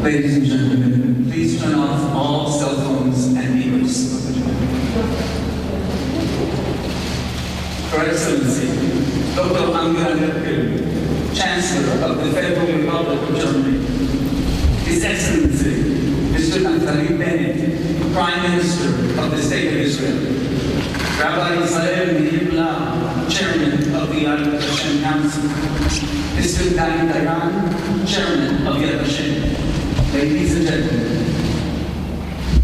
Ladies and gentlemen, please turn off all cell phones and beepers. Her Excellency, Dr. Angela Merkel, Chancellor of the Federal Republic of Germany, His Excellency, Mr. Naftali Bennett, Prime Minister of the State of Israel, Rabbi Israel Meir Blau, Chairman of the Yad Vashem Council, Mr. Dani Dayan, Chairman of Yad Vashem. Ladies and gentlemen,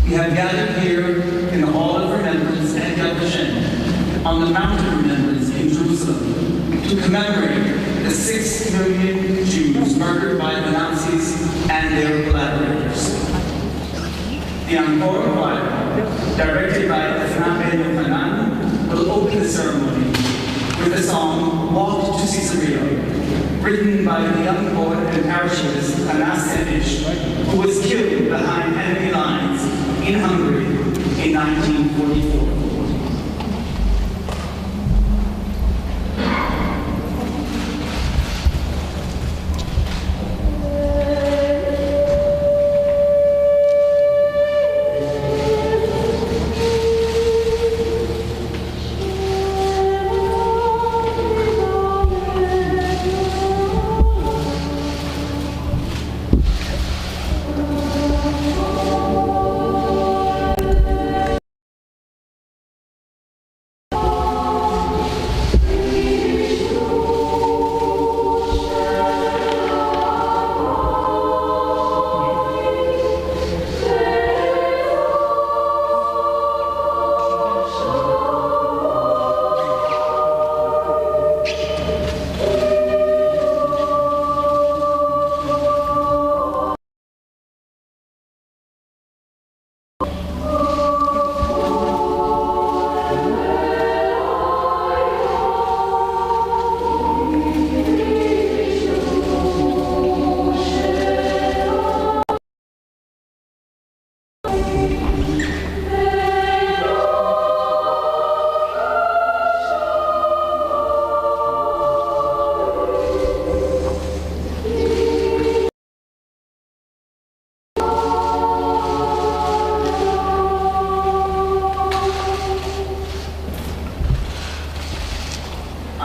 we have gathered here in the Hall of Remembrance at Yad Vashem on the Mount of Remembrance in Jerusalem to commemorate the 6 million Jews murdered by the Nazis and their collaborators. The Angkor Choir, directed by Efna Ben Yochanan, will open the ceremony with the song Walk to Caesarea, written by the young poet and parachutist Anas Senic, who was killed behind enemy lines in Hungary in 1944.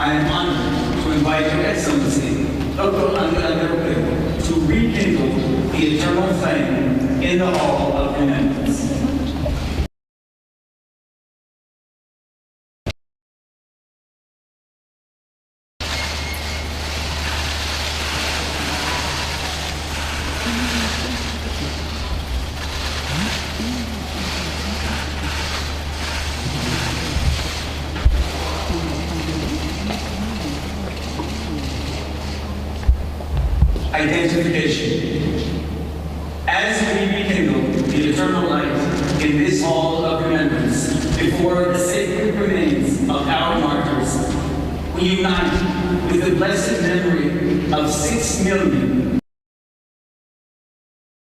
I am honored to invite Your Excellency, Dr. Angela Merkel, to rekindle the eternal flame in the Hall of Remembrance. Identification. As we rekindle the eternal light in this Hall of Remembrance before the sacred remains of our martyrs, we unite with the blessed memory of 6 million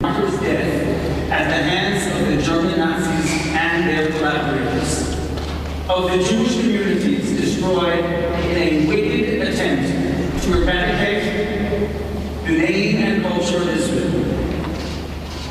martyrs' death at the hands of the German Nazis and their collaborators, of the Jewish communities destroyed in a wicked attempt to eradicate the name and culture of Israel.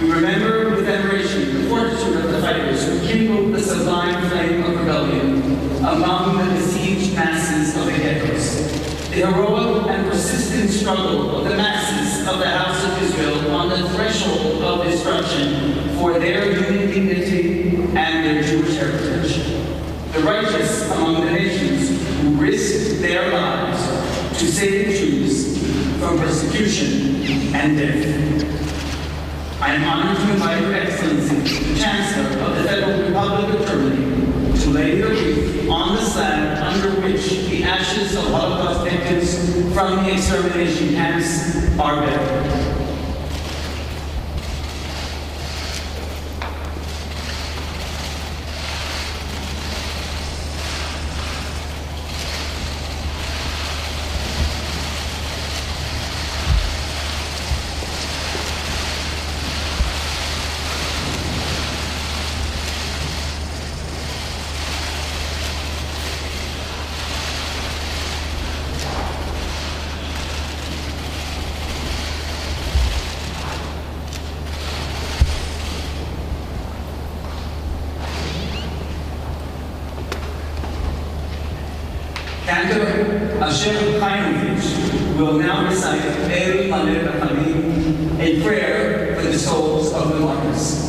We remember with veneration the fortitude of the fighters who kindled the sublime flame of rebellion among the besieged masses of the ghettos, the heroic and persistent struggle of the masses of the house of Israel on the threshold of destruction for their human dignity and their Jewish heritage, the righteous among the nations who risked their lives to save Jews from persecution and death. I am honored to invite Her Excellency, the Chancellor of the Federal Republic of Germany, to lay the wreath on the slab under which the ashes of Holocaust victims from the extermination camps are buried. will now recite a prayer for the souls of the martyrs.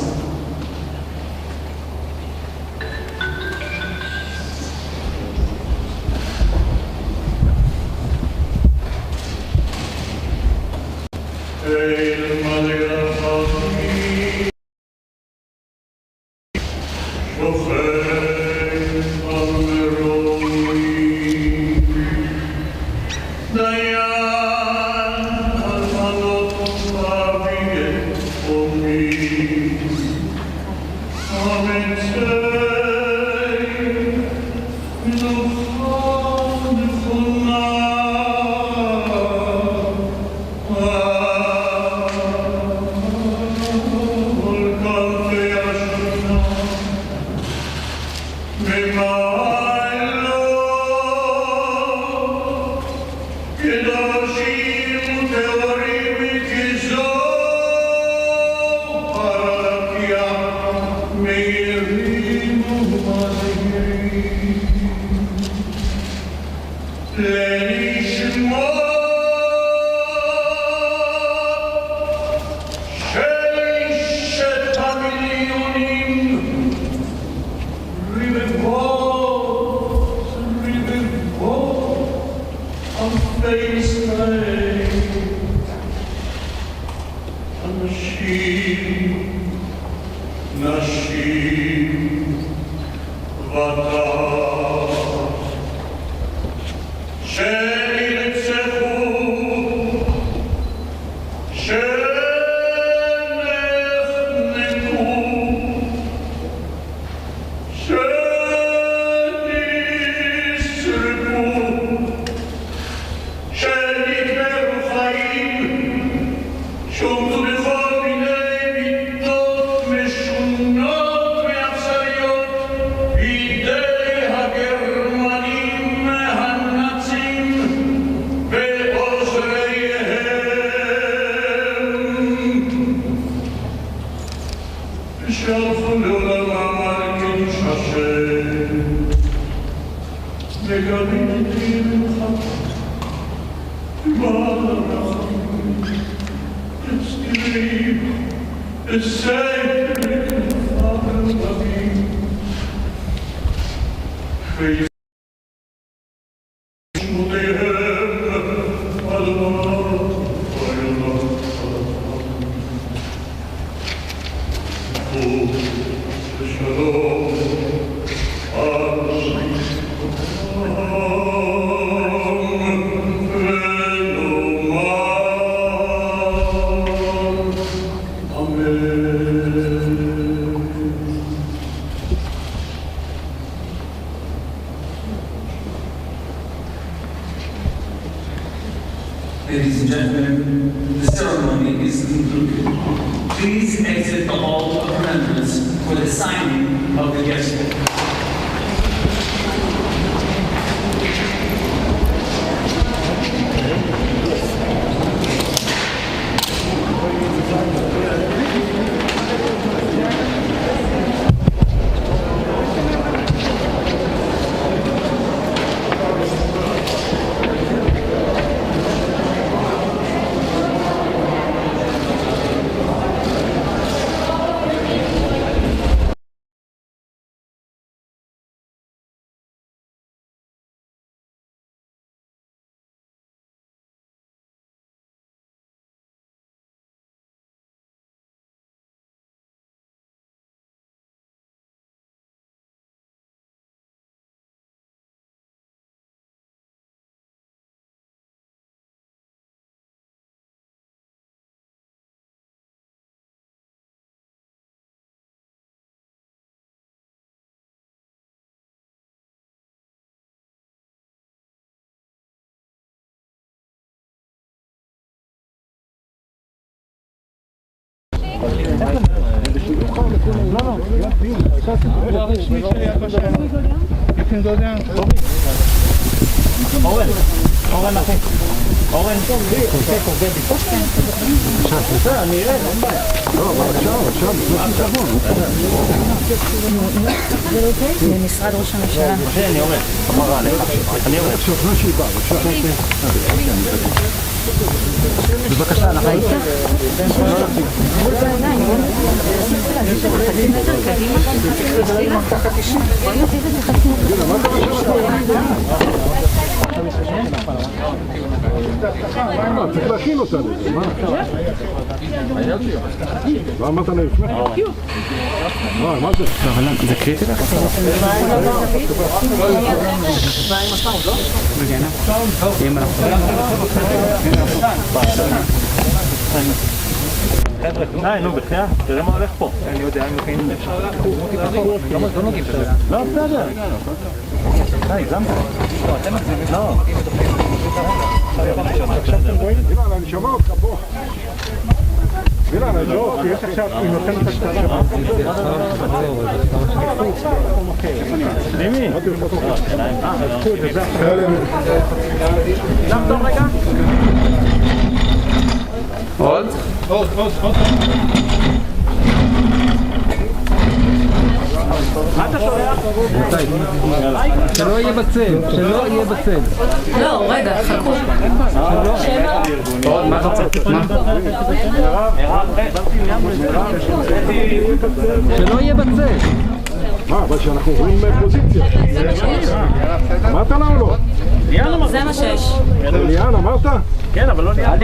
Ladies and gentlemen, the ceremony is concluded. Please exit the hall of remembrance for the signing of the guest book. Owen. אורן אחי. אורן, קורקע ביקוש? בסדר, אני אראה, אין בעיה. לא, אבל עכשיו, זה אוקיי? ממשרד ראש הממשלה. משה, אני יורד. חמרה עליך. אני יורד. עכשיו שהיא באה, בבקשה, אנחנו ראית? צריך להכין אותה לזה, מה? לא אמרת לה לפני? מה זה? זה קריטי לך? חבר'ה, די, נו, בחיה, תראה מה הולך פה. אני יודע, הם מכינים לא נוגעים בזה. לא, בסדר. די, גם פה. אתם מגזימים? לא. אילן, אני שומע אותך פה. אילן, אני לא, כי יש עכשיו, היא נותנת את השטרה. נימי. למה טוב רגע? עוד? עוד. מה אתה שולח? שלא יהיה בצל, שלא יהיה בצל. לא, רגע, חכו. עוד? מה אתה רוצה? מה? שלא יהיה בצל. מה, אבל שאנחנו עוברים פוזיציה. אמרת לה או לא? זה מה שיש. ליאן, אמרת? כן, אבל לא ליאן.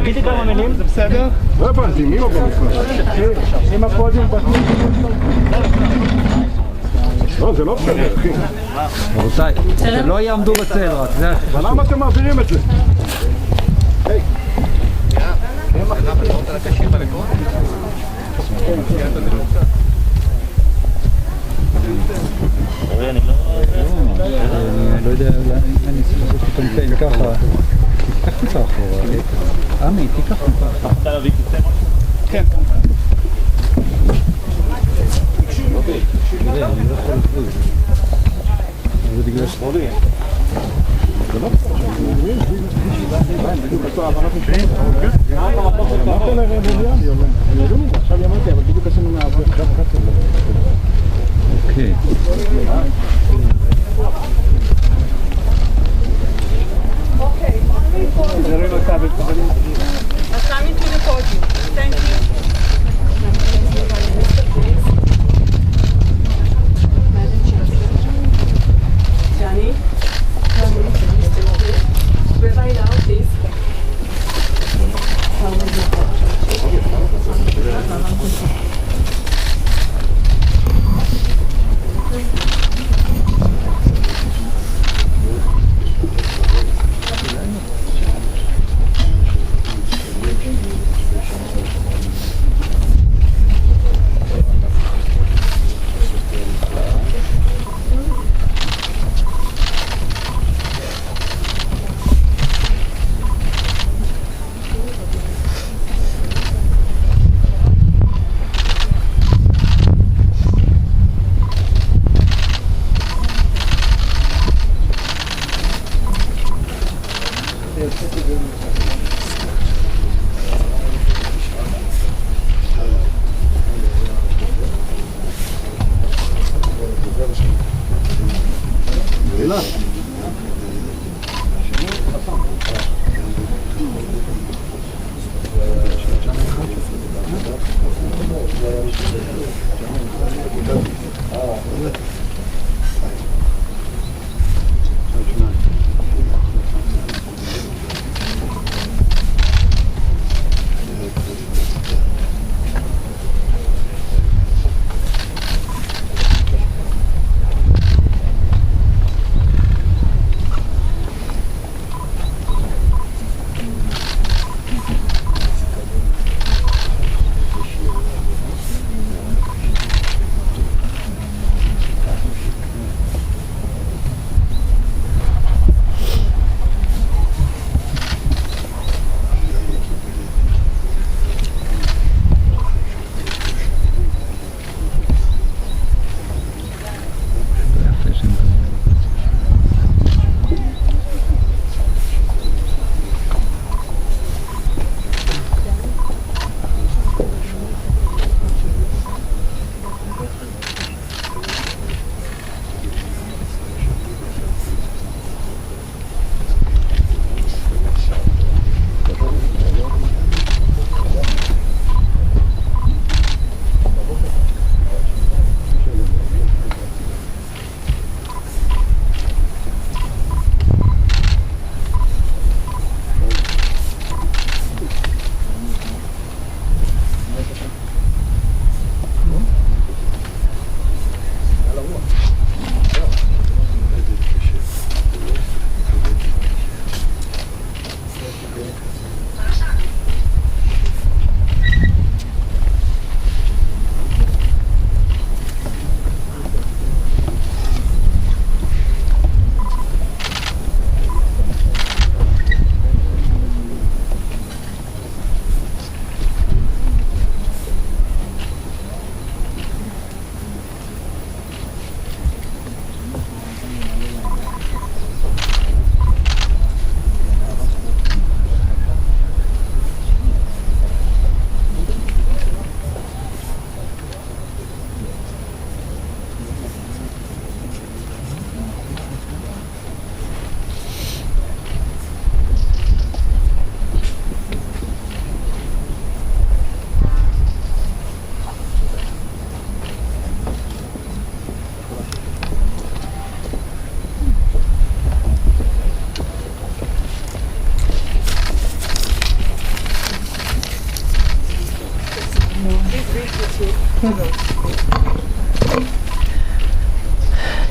תגידי כמה מילים, זה בסדר? לא הבנתי, מי לא במכרז? עם הפודיום בטוח. לא, זה לא בסדר, אחי. רבותיי, שלא יעמדו בצל רק, זה... אבל למה אתם מעבירים את זה? היי. אני לא יודע, אני קמפיין ככה. תיקח טיפה אחורה. עמי, תיקח טיפה אחורה. אתה להביא כיסא? כן. אני לא יכול לפעול. זה בגלל שחולי. זה לא בסדר. אמרת לרבוליאן, אני יודעים את זה, עכשיו אמרתי, אבל בדיוק עשינו מהעבר. אוקיי. Coming to the podium. Thank you. Johnny, Rabbi now, please.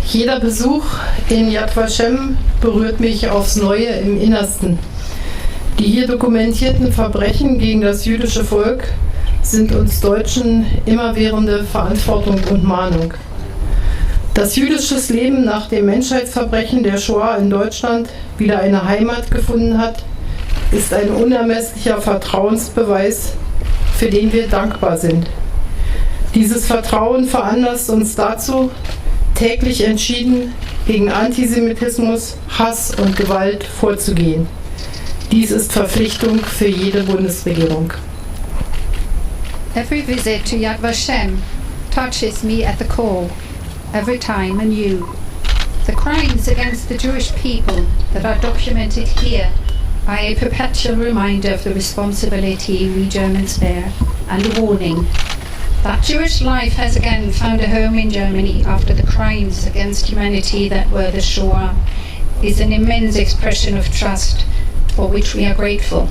Jeder Besuch in Yad Vashem berührt mich aufs Neue im Innersten. Die hier dokumentierten Verbrechen gegen das jüdische Volk sind uns Deutschen immerwährende Verantwortung und Mahnung. Dass jüdisches Leben nach dem Menschheitsverbrechen der Shoah in Deutschland wieder eine Heimat gefunden hat, ist ein unermesslicher Vertrauensbeweis, für den wir dankbar sind. Dieses Vertrauen veranlasst uns dazu, täglich entschieden gegen Antisemitismus, Hass und Gewalt vorzugehen. Dies ist Verpflichtung für jede Bundesregierung. Every visit to Yad Vashem touches me at the core, every time anew. The crimes against the Jewish people that are documented here are a perpetual reminder of the responsibility we Germans bear and a warning that Jewish life has again found a home in Germany after the crimes against humanity that were the Shoah is an immense expression of trust for which we are grateful.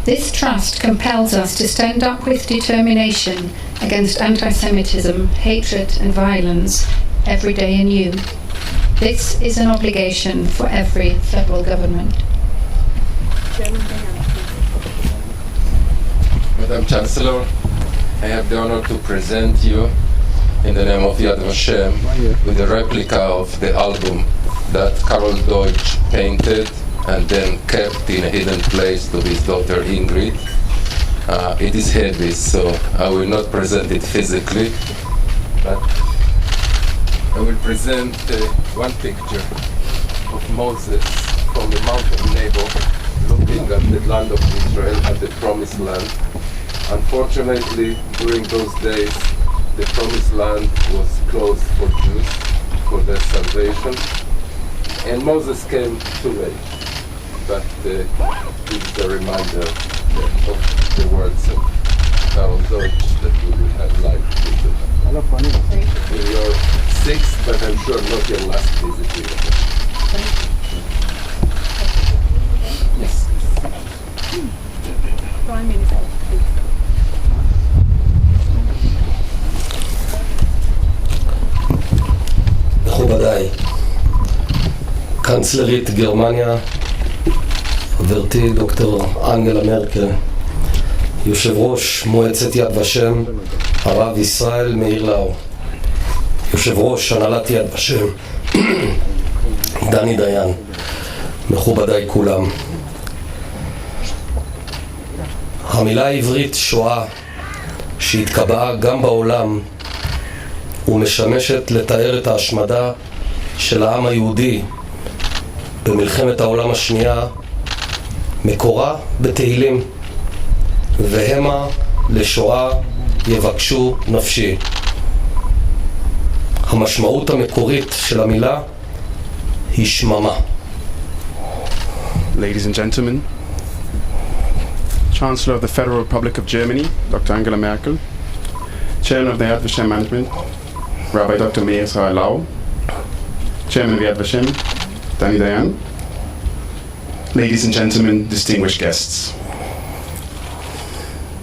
This trust compels us to stand up with determination against anti-Semitism, hatred and violence every day anew. This is an obligation for every federal government. Madam Chancellor, I have the honor to present you in the name of Yad Vashem with a replica of the album that Karol Deutsch painted and then kept in a hidden place to his daughter Ingrid. It is heavy, so I will not present it physically, but I will present one picture of Moses from the Mount of Nebo looking at the land of Israel, at the Promised Land. Unfortunately, during those days, the Promised Land was closed for Jews, for their salvation, and Moses came too late. But this is a reminder of the words of Karol Deutsch that we will have live in your sixth, but I'm sure not your last visit here. Yes. Prime Minister. מכובדיי, קנצלרית גרמניה, חברתי דוקטור אנגלה מרקל, יושב ראש מועצת יד ושם, הרב ישראל מאיר לאו, יושב ראש הנהלת יד ושם, דני דיין, מכובדיי כולם. המילה העברית שואה, שהתקבעה גם בעולם, ומשמשת לתאר את ההשמדה של העם היהודי במלחמת העולם השנייה, מקורה בתהילים, והמה לשואה יבקשו נפשי. המשמעות המקורית של המילה היא שממה. Ladies and gentlemen, Chancellor of the Federal Republic of Germany, Dr. Angela Merkel, Chairman of the Yad Vashem Management, Rabbi Dr. Meir Lau, Chairman of Yad Vashem, Dani Dayan, ladies and gentlemen, distinguished guests.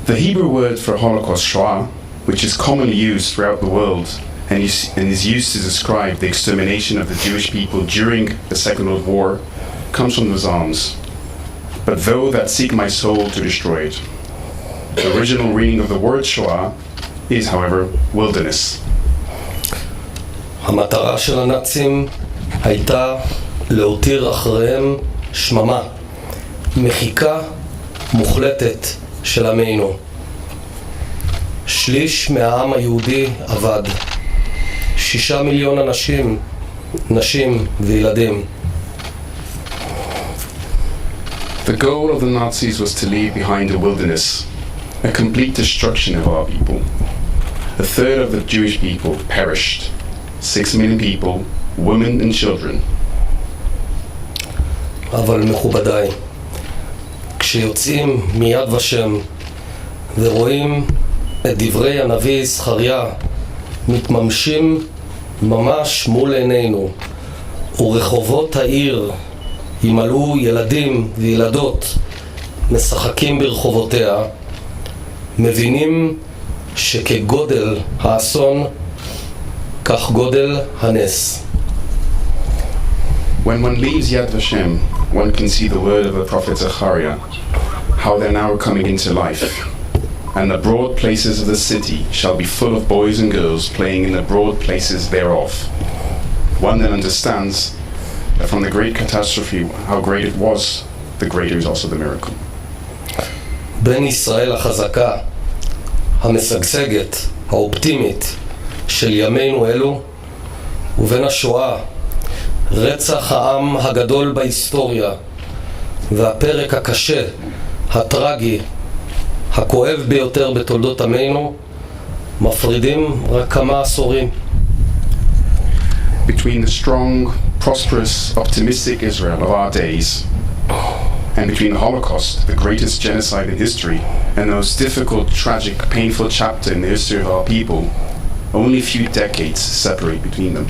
The Hebrew word for Holocaust, Shoah, which is commonly used throughout the world and is used to describe the extermination of the Jewish people during the Second World War, comes from the Psalms. But though that seek my soul to destroy it. The original reading of the word Shoah is, however, wilderness. המטרה של הנאצים הייתה להותיר אחריהם שממה, מחיקה מוחלטת של עמנו. שליש מהעם היהודי עבד. 6 מיליון אנשים, נשים וילדים. The goal of the Nazis was to leave behind a wilderness, a complete destruction of our people. A third of the Jewish people perished. 6 million people, women and children. אבל מכובדיי, כשיוצאים מיד ושם ורואים את דברי הנביא זכריה מתממשים ממש מול עינינו, ורחובות העיר ימלאו ילדים וילדות משחקים ברחובותיה, מבינים שכגודל האסון, כך גודל הנס. When one leaves Yad Vashem, one can see the word of the prophet Zechariah, how they're now coming into life. And the broad places of the city shall be full of boys and girls playing in the broad places thereof. One then understands that from the great catastrophe, how great it was, the greater is also the miracle. בין ישראל החזקה, המשגשגת, האופטימית של ימינו אלו, ובין השואה, רצח העם הגדול בהיסטוריה, והפרק הקשה, הטרגי, הכואב ביותר בתולדות עמנו, מפרידים רק כמה עשורים. Between the strong, prosperous, optimistic Israel of our days and between the Holocaust, the greatest genocide in history, and the most difficult, tragic, painful chapter in the history of our people, only a few decades separate between them.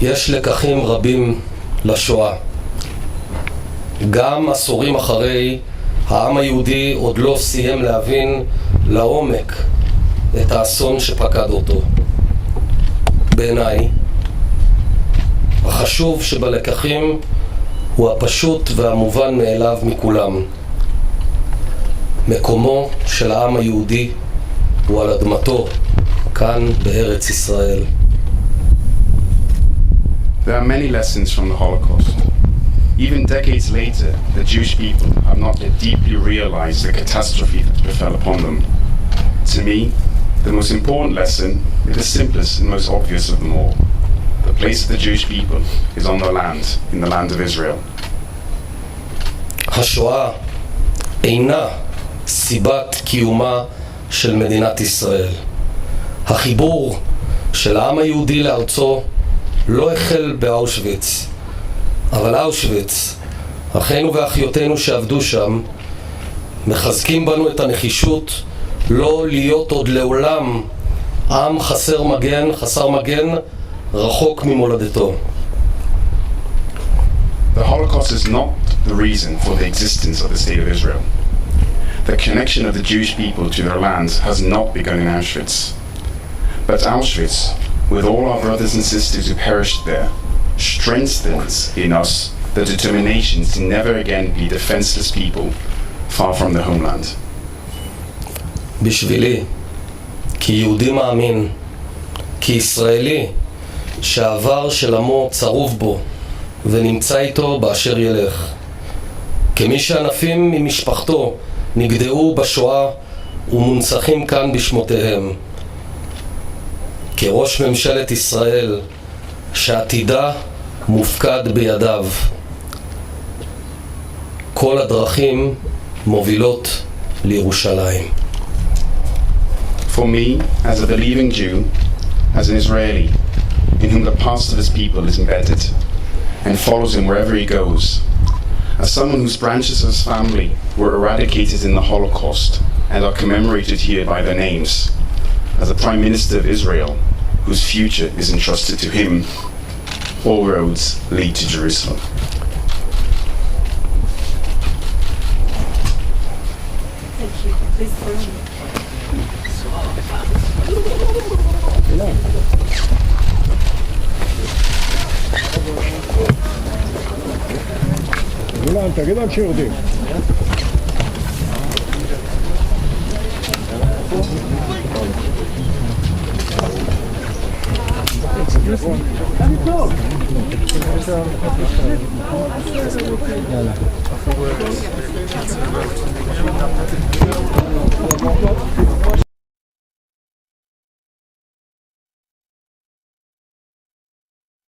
יש לקחים רבים לשואה. גם עשורים אחרי, העם היהודי עוד לא סיים להבין לעומק את האסון שפקד אותו. בעיניי, החשוב שבלקחים הוא הפשוט והמובן מאליו מכולם. מקומו של העם היהודי הוא על אדמתו, כאן בארץ ישראל. There are many lessons from the Holocaust. Even decades later, the Jewish people have not yet deeply realized the catastrophe that befell upon them. To me, the most important lesson is the simplest and most obvious of them all. The place of the Jewish people is on the land, in the land of Israel. השואה אינה סיבת קיומה של מדינת ישראל. החיבור של העם היהודי לארצו לא החל באושוויץ, אבל אושוויץ, אחינו ואחיותינו שעבדו שם, מחזקים בנו את הנחישות לא להיות עוד לעולם עם חסר מגן, רחוק ממולדתו. The Holocaust is not the reason for the existence of the state of Israel. The connection of the Jewish people to their land has not begun in Auschwitz. But Auschwitz, with all our brothers and sisters who perished there, strengthens in us the determination to never again be defenseless people far from the homeland. בשבילי, כיהודי מאמין, כישראלי שהעבר של עמו צרוב בו ונמצא איתו באשר ילך, כמי שענפים ממשפחתו נגדעו בשואה ומונצחים כאן בשמותיהם, כראש ממשלת ישראל שעתידה מופקד בידיו, כל הדרכים מובילות לירושלים. For me, as a believing Jew, as an Israeli, in whom the past of his people is embedded and follows him wherever he goes, as someone whose branches of his family were eradicated in the Holocaust and are commemorated here by their names, as a Prime Minister of Israel, whose future is entrusted to him, all roads lead to Jerusalem. Thank you. Please join me. אילן, תגיד עד שיורדים. יאללה.